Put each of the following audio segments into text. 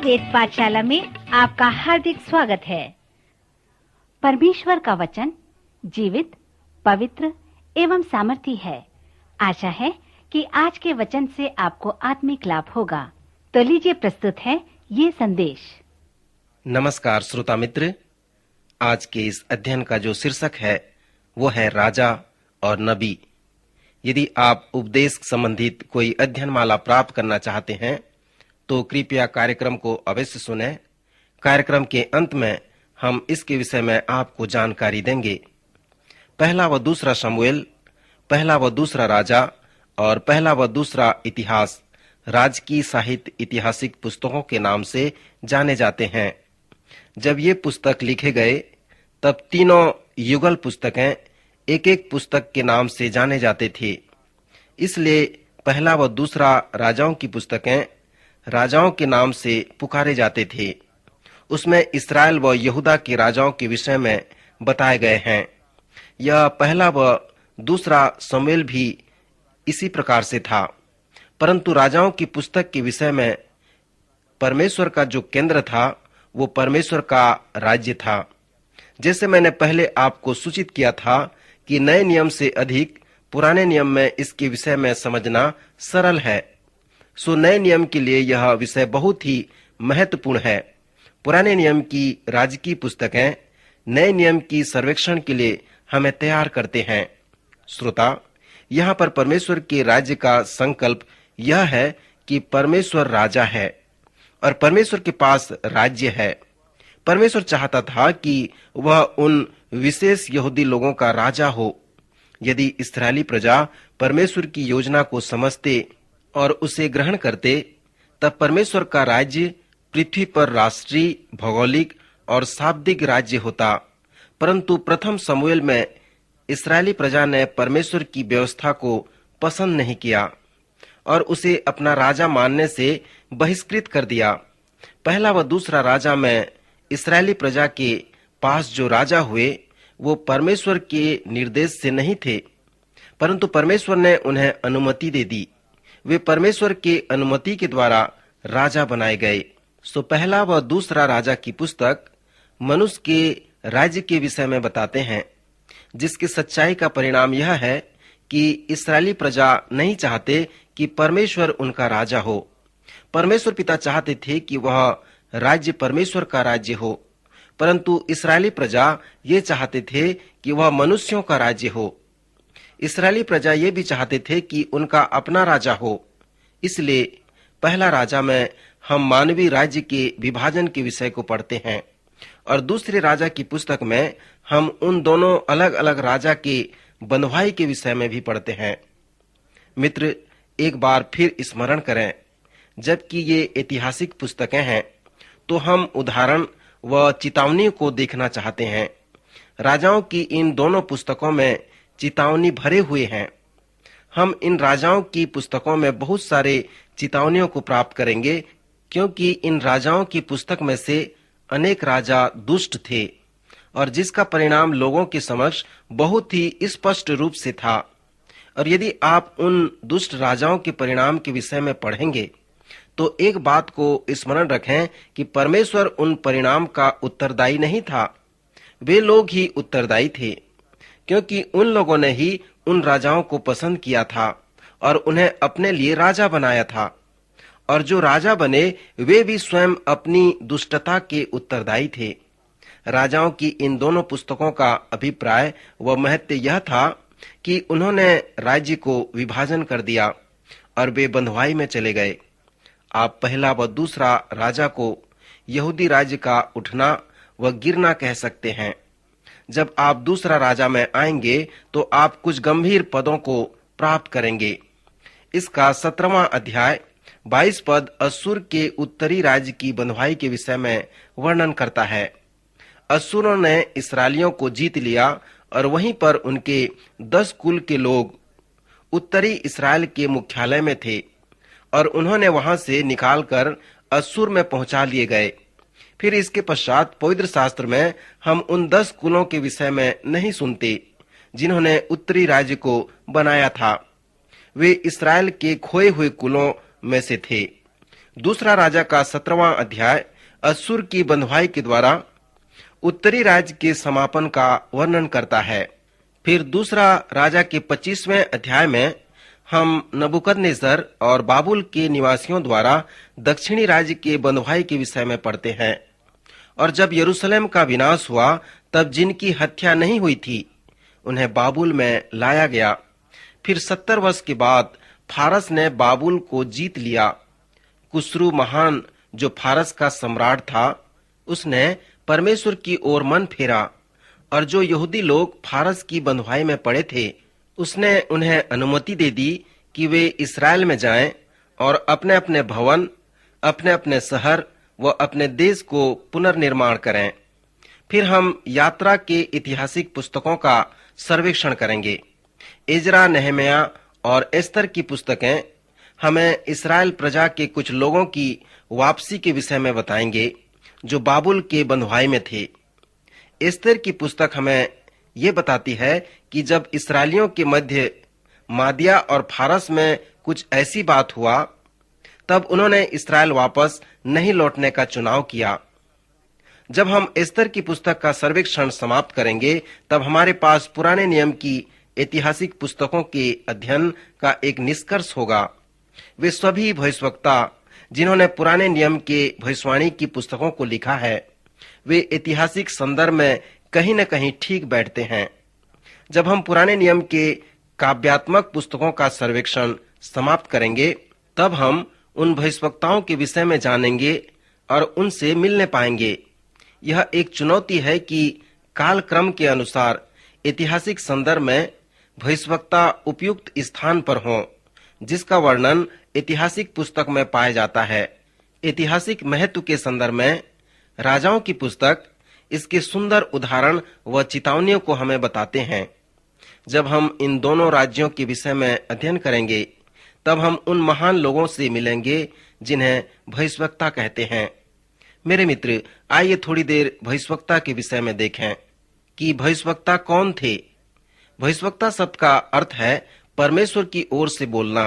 वेद पाठशाला में आपका हार्दिक स्वागत है। परमेश्वर का वचन जीवित, पवित्र एवं सामर्थी है। आशा है कि आज के वचन से आपको आत्मिक लाभ होगा। तो लीजिए प्रस्तुत है ये संदेश। नमस्कार श्रोता मित्र, आज के इस अध्ययन का जो शीर्षक है वो है राजा और नबी। यदि आप उपदेश संबंधित कोई अध्ययन माला प्राप्त करना चाहते हैं तो कृपया कार्यक्रम को अवश्य सुनें। कार्यक्रम के अंत में हम इसके विषय में आपको जानकारी देंगे। पहला व दूसरा शमूएल, पहला व दूसरा राजा और पहला व दूसरा इतिहास राजकीय साहित्य ऐतिहासिक पुस्तकों के नाम से जाने जाते हैं। जब ये पुस्तक लिखे गए तब तीनों युगल पुस्तकें एक एक पुस्तक के नाम से जाने जाते थे। इसलिए पहला व दूसरा राजाओं की पुस्तकें राजाओं के नाम से पुकारे जाते थे। उसमें इस्राएल व यहूदा के राजाओं के विषय में बताए गए हैं। यह पहला व दूसरा शमूएल भी इसी प्रकार से था, परंतु राजाओं की पुस्तक के विषय में परमेश्वर का जो केंद्र था वो परमेश्वर का राज्य था। जैसे मैंने पहले आपको सूचित किया था कि नए नियम से अधिक पुराने नियम में इसके विषय में समझना सरल है। सो नए नियम के लिए यह विषय बहुत ही महत्वपूर्ण है। पुराने नियम की राजकीय पुस्तकें नए नियम की सर्वेक्षण के लिए हमें तैयार करते हैं। श्रोता, यहाँ पर परमेश्वर के राज्य का संकल्प यह है कि परमेश्वर राजा है और परमेश्वर के पास राज्य है। परमेश्वर चाहता था कि वह उन विशेष यहूदी लोगों का राजा हो। यदि इस्राएली प्रजा परमेश्वर की योजना को समझते और उसे ग्रहण करते, तब परमेश्वर का राज्य पृथ्वी पर राष्ट्रीय, भौगोलिक और शाब्दिक राज्य होता। परंतु प्रथम शमूएल में इस्राएली प्रजा ने परमेश्वर की व्यवस्था को पसंद नहीं किया और उसे अपना राजा मानने से बहिष्कृत कर दिया। पहला व दूसरा राजा में इस्राएली प्रजा के पास जो राजा हुए वो परमेश्वर के निर्देश से नहीं थे, परंतु परमेश्वर ने उन्हें अनुमति दे दी। वे परमेश्वर के अनुमति के द्वारा राजा बनाए गए। सो पहला व दूसरा राजा की पुस्तक मनुष्य के राज्य के विषय में बताते हैं, जिसकी सच्चाई का परिणाम यह है कि इस्राएली प्रजा नहीं चाहते कि परमेश्वर उनका राजा हो। परमेश्वर पिता चाहते थे कि वह राज्य परमेश्वर का राज्य हो, परंतु इस्राएली प्रजा ये चाहते थे कि वह मनुष्यों का राज्य हो। इस्राएली प्रजा ये भी चाहते थे कि उनका अपना राजा हो। इसलिए पहला राजा में हम मानवीय राज्य के विभाजन के विषय को पढ़ते हैं और दूसरे राजा की पुस्तक में हम उन दोनों अलग अलग राजा के बंधुआई के विषय में भी पढ़ते हैं। मित्र, एक बार फिर स्मरण करें, जबकि ये ऐतिहासिक पुस्तकें हैं तो हम उदाहरण व चेतावनी को देखना चाहते हैं। राजाओं की इन दोनों पुस्तकों में चेतावनी भरे हुए हैं। हम इन राजाओं की पुस्तकों में बहुत सारे चेतावनियों को प्राप्त करेंगे, क्योंकि इन राजाओं की पुस्तक में से अनेक राजा दुष्ट थे और जिसका परिणाम लोगों के समक्ष बहुत ही स्पष्ट रूप से था। और यदि आप उन दुष्ट राजाओं के परिणाम के विषय में पढ़ेंगे तो एक बात को स्मरण रखें कि परमेश्वर उन परिणाम का उत्तरदायी नहीं था, वे लोग ही उत्तरदायी थे, क्योंकि उन लोगों ने ही उन राजाओं को पसंद किया था और उन्हें अपने लिए राजा बनाया था। और जो राजा बने वे भी स्वयं अपनी दुष्टता के उत्तरदायी थे। राजाओं की इन दोनों पुस्तकों का अभिप्राय व महत्व यह था कि उन्होंने राज्य को विभाजन कर दिया और वे बंधुआई में चले गए। आप पहला व दूसरा राजा को यहूदी राज्य का उठना व गिरना कह सकते हैं। जब आप दूसरा राजा में आएंगे तो आप कुछ गंभीर पदों को प्राप्त करेंगे। इसका 17वां अध्याय 22 पद अश्शूर के उत्तरी राज्य की बंधुआई के विषय में वर्णन करता है। अश्शूरों ने इस्राएलियों को जीत लिया और वहीं पर उनके 10 कुल के लोग उत्तरी इस्राएल के मुख्यालय में थे और उन्होंने वहां से निकालकर अश्शूर में पहुंचा लिए गए। फिर इसके पश्चात पवित्र शास्त्र में हम उन 10 कुलों के विषय में नहीं सुनते जिन्होंने उत्तरी राज्य को बनाया था। वे इस्राएल के खोए हुए कुलों में से थे। दूसरा राजा का 17वां अध्याय अश्शूर की बंधुआई के द्वारा उत्तरी राज्य के समापन का वर्णन करता है। फिर दूसरा राजा के 25वें अध्याय में हम नबूकदनेस्सर और बाबुल के निवासियों द्वारा दक्षिणी राज्य के बंधुआई के विषय में पढ़ते हैं। और जब यरूशलेम का विनाश हुआ तब जिनकी हत्या नहीं हुई थी उन्हें बाबुल में लाया गया। फिर 70 वर्ष के बाद फारस ने बाबुल को जीत लिया। कुस्रू महान जो फारस का सम्राट था उसने परमेश्वर की ओर मन फेरा और जो यहूदी लोग फारस की बंधुआई में पड़े थे उसने उन्हें अनुमति दे दी कि वे इस्राएल में जाएं और अपने अपने भवन, अपने अपने शहर व अपने देश को पुनर्निर्माण करें। फिर हम यात्रा के ऐतिहासिक पुस्तकों का सर्वेक्षण करेंगे। इजरा, नहम्याह और एस्तर की पुस्तकें हमें इस्राएल प्रजा के कुछ लोगों की वापसी के विषय में बताएंगे जो बाबुल के बंधुआई में थे। एस्तर की पुस्तक हमें ये बताती है कि जब इस्राएलियों के मध्य मादिया और फारस में कुछ ऐसी बात हुआ तब उन्होंने इस्राएल वापस नहीं लौटने का चुनाव किया। जब हम एस्तर की पुस्तक का सर्वेक्षण समाप्त करेंगे तब हमारे पास पुराने नियम की ऐतिहासिक पुस्तकों के अध्ययन का एक निष्कर्ष होगा। वे सभी भविष्यवक्ता जिन्होंने पुराने नियम के भविष्यवाणी की पुस्तकों को लिखा है वे ऐतिहासिक संदर्भ में कहीं न कहीं ठीक बैठते हैं। जब हम पुराने नियम के काव्यात्मक पुस्तकों का सर्वेक्षण समाप्त करेंगे तब हम उन भविष्यवक्ताओं के विषय में जानेंगे और उनसे मिलने पाएंगे। यह एक चुनौती है कि कालक्रम के अनुसार ऐतिहासिक संदर्भ में भविष्यवक्ता उपयुक्त स्थान पर हों जिसका वर्णन ऐतिहासिक पुस्तक में पाया जाता है। ऐतिहासिक महत्व के संदर्भ में राजाओं की पुस्तक इसके सुंदर उदाहरण व चेतावनियों को हमें बताते हैं। जब हम इन दोनों राज्यों के विषय में अध्ययन करेंगे तब हम उन महान लोगों से मिलेंगे जिन्हें भविष्यवक्ता कहते हैं। मेरे मित्र, आइए थोड़ी देर भविष्यवक्ता के विषय में देखें कि भविष्यवक्ता कौन थे। भविष्यवक्ता शब्द का अर्थ है परमेश्वर की ओर से बोलना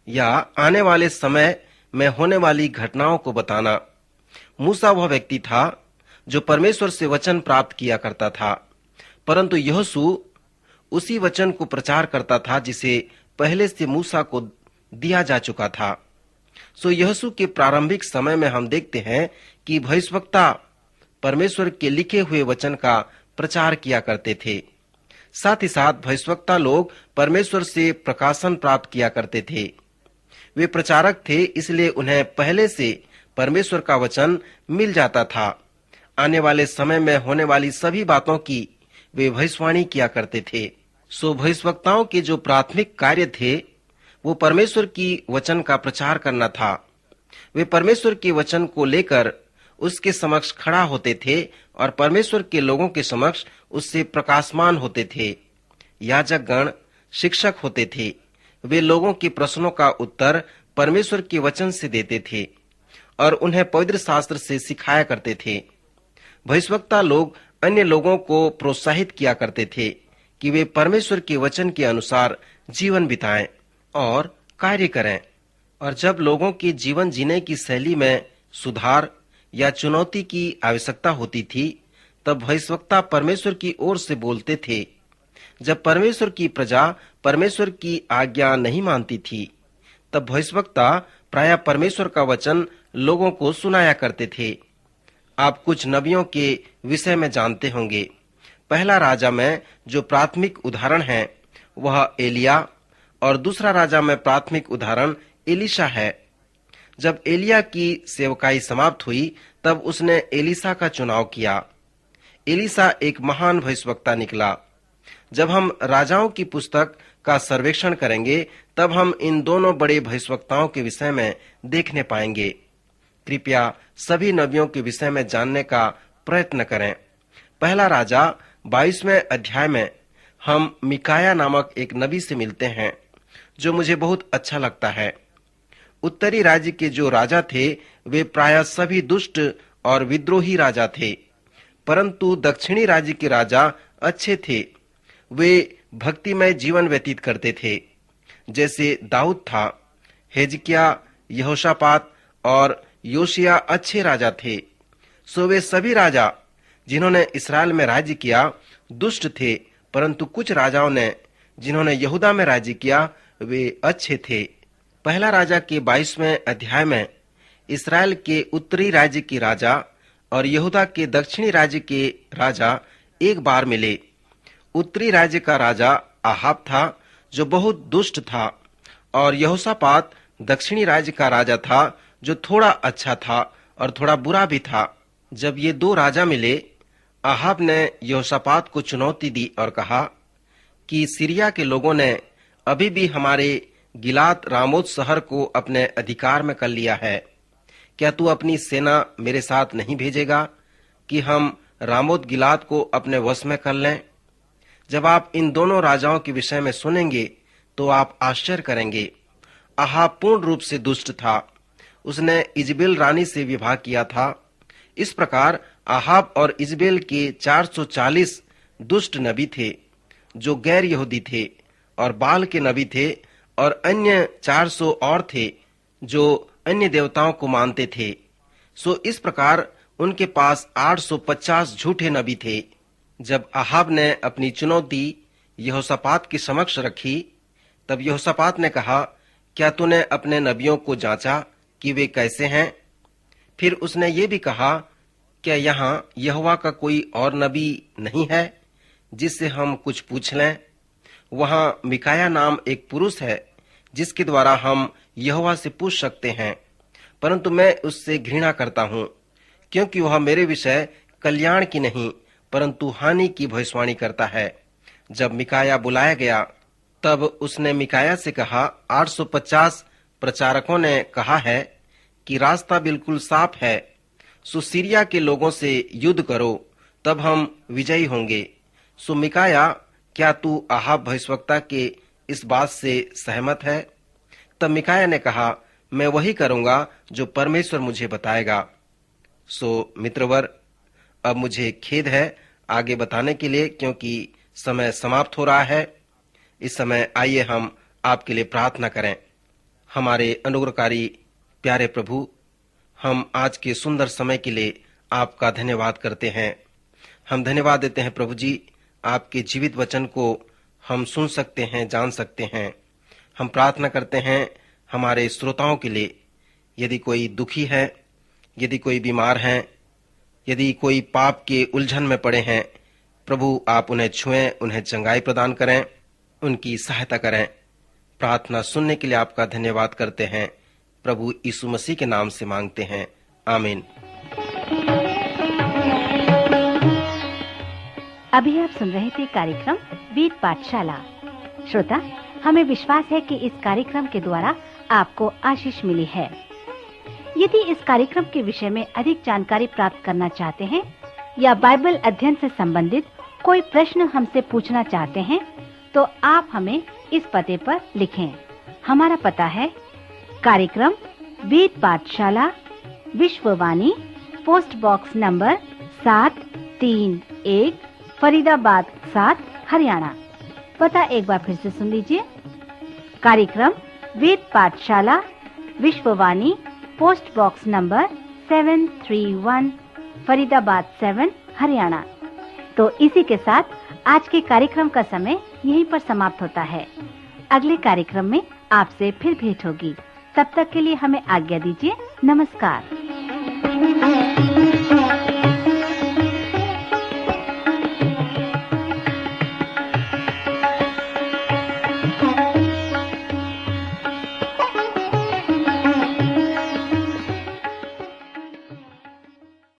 या आने वाले समय में होने वाली घटनाओं को बताना। मूसा वह व्यक्ति था जो परमेश्वर से वचन प्राप्त किया करता था, परंतु यहोशू उसी वचन को प्रचार करता था जिसे पहले से मूसा को दिया जा चुका था। सो यहोशू के प्रारंभिक समय में हम देखते हैं कि भविष्यवक्ता परमेश्वर के लिखे हुए वचन का प्रचार किया करते थे। साथ ही साथ भविष्यवक्ता लोग परमेश्वर से प्रकाशन प्राप्त किया करते थे। वे प्रचारक थे, इसलिए उन्हें पहले से परमेश्वर का वचन मिल जाता था। आने वाले समय में होने वाली सभी बातों की वे भविष्यवाणी किया करते थे। सो भविष्यवक्ताओं के जो प्राथमिक कार्य थे वो परमेश्वर की वचन का प्रचार करना था। वे परमेश्वर के वचन को लेकर उसके समक्ष खड़ा होते थे और परमेश्वर के लोगों के समक्ष उससे प्रकाशमान होते थे। याजक गण शिक्षक होते थे। वे लोगों के प्रश्नों का उत्तर परमेश्वर के वचन से देते थे और उन्हें पवित्र शास्त्र से सिखाया करते थे। भविष्यवक्ता लोग अन्य लोगों को प्रोत्साहित किया करते थे कि वे परमेश्वर के वचन के अनुसार जीवन बिताएं और कार्य करें। और जब लोगों के जीवन जीने की शैली में सुधार या चुनौती की आवश्यकता होती थी तब भविष्यवक्ता परमेश्वर की ओर से बोलते थे। जब परमेश्वर की प्रजा परमेश्वर की आज्ञा नहीं मानती थी तब भविष्यवक्ता प्रायः परमेश्वर का वचन लोगों को सुनाया करते थे। आप कुछ नबियों के विषय में जानते होंगे। पहला राजा में जो प्राथमिक उदाहरण है वह एलिया और दूसरा राजा में प्राथमिक उदाहरण एलीशा है। जब एलिया की सेवकाई समाप्त हुई तब उसने एलीशा का चुनाव किया। एलीशा एक महान भविष्यवक्ता निकला। जब हम राजाओं की पुस्तक का सर्वेक्षण करेंगे तब हम इन दोनों बड़े भविष्यवक्ताओं के विषय में देखने पाएंगे। कृपया सभी नबियों के विषय में जानने का प्रयत्न करें। पहला राजा 22वें अध्याय में हम मिकाया नामक एक नबी से मिलते हैं जो मुझे बहुत अच्छा लगता है। उत्तरी राज्य के जो राजा थे वे प्रायः सभी दुष्ट और विद्रोही राजा थे, परंतु दक्षिणी राज्य के राजा अच्छे थे। वे भक्तिमय जीवन व्यतीत करते थे, जैसे दाऊद था, हिजकिय्याह, यहोशापात और योशिया अच्छे राजा थे। सो वे सभी राजा जिन्होंने इस्राएल में राज्य किया दुष्ट थे, परंतु कुछ राजाओं ने जिन्होंने यहूदा में राज्य किया वे अच्छे थे। पहला राजा के 22वें अध्याय में इस्राएल के उत्तरी राज्य के राजा और यहूदा के दक्षिणी राज्य के राजा एक बार मिले। उत्तरी राज्य का राजा आहाब था जो बहुत दुष्ट था, और यहोशापात दक्षिणी राज्य का राजा था जो थोड़ा अच्छा था और थोड़ा बुरा भी था। जब ये दो राजा मिले, आहाब ने यहोशापात को चुनौती दी और कहा कि सीरिया के लोगों ने अभी भी हमारे गिलाद रामोत शहर को अपने अधिकार में कर लिया है। क्या तू अपनी सेना मेरे साथ नहीं भेजेगा कि हम रामोत गिलाद को अपने वश में कर लें? जब आप इन दोनों राजाओं के विषय में सुनेंगे तो आप आश्चर्य करेंगे। आहाब पूर्ण रूप से दुष्ट था। उसने इजबेल रानी से विवाह किया था। इस प्रकार आहाब और इजबेल के 440 दुष्ट नबी थे जो गैर यहूदी थे, और बाल के नबी थे, और अन्य 400 और थे जो अन्य देवताओं को मानते थे। सो इस प्रकार उनके पास 850 झूठे नबी थे। जब आहाब ने अपनी चुनौती यहोशापात के समक्ष रखी, तब यहोशापात ने कहा, क्या तूने अपने नबियों को जांचा कि वे कैसे हैं? फिर उसने ये भी कहा, क्या यहाँ यहोवा का कोई और नबी नहीं है जिससे हम कुछ पूछ लें? वहाँ मिकाया नाम एक पुरुष है जिसके द्वारा हम यहोवा से पूछ सकते हैं, परंतु मैं उससे घृणा करता हूँ, क्योंकि वह मेरे विषय कल्याण की नहीं परंतु हानि की भविष्यवाणी करता है। जब मिकाया बुलाया गया, तब उसने मिकाया से कहा, 850 प्रचारकों ने कहा है कि रास्ता बिल्कुल साफ है, सो सीरिया के लोगों से युद्ध करो, तब हम विजयी होंगे। सो मिकाया, क्या तू आहाब भविष्यवक्ता के इस बात से सहमत है? तब मिकाया ने कहा, मैं वही करूंगा जो परमेश्वर मुझे बताएगा। सो मित्रवर, अब मुझे खेद है आगे बताने के लिए, क्योंकि समय समाप्त हो रहा है। इस समय आइए हम आपके लिए प्रार्थना करें। हमारे अनुग्रहकारी प्यारे प्रभु, हम आज के सुंदर समय के लिए आपका धन्यवाद करते हैं। हम धन्यवाद देते हैं प्रभु जी, आपके जीवित वचन को हम सुन सकते हैं, जान सकते हैं। हम प्रार्थना करते हैं हमारे श्रोताओं के लिए। यदि कोई दुखी है, यदि कोई बीमार है, यदि कोई पाप के उलझन में पड़े हैं, प्रभु आप उन्हें छुएं, उन्हें चंगाई प्रदान करें, उनकी सहायता करें। प्रार्थना सुनने के लिए आपका धन्यवाद करते हैं। प्रभु यीशु मसीह के नाम से मांगते हैं, आमीन। अभी आप सुन रहे थे कार्यक्रम वेद पाठशाला। श्रोता, हमें विश्वास है कि इस कार्यक्रम के द्वारा आपको आशीष मिली है। यदि इस कार्यक्रम के विषय में अधिक जानकारी प्राप्त करना चाहते हैं या बाइबल अध्ययन से संबंधित कोई प्रश्न हमसे पूछना चाहते हैं, तो आप हमें इस पते पर लिखें। हमारा पता है कार्यक्रम Ved Pathshala, Vishwavani, post box number 731, Faridabad 7, Haryana. पता एक बार फिर से सुन लीजिए। कार्यक्रम Ved Pathshala, Vishwavani, post box number 731, Faridabad 7, Haryana. तो इसी के साथ आज के कार्यक्रम का समय यहीं पर समाप्त होता है। अगले कार्यक्रम में आपसे फिर भेंट होगी। तब तक के लिए हमें आज्ञा दीजिए। नमस्कार।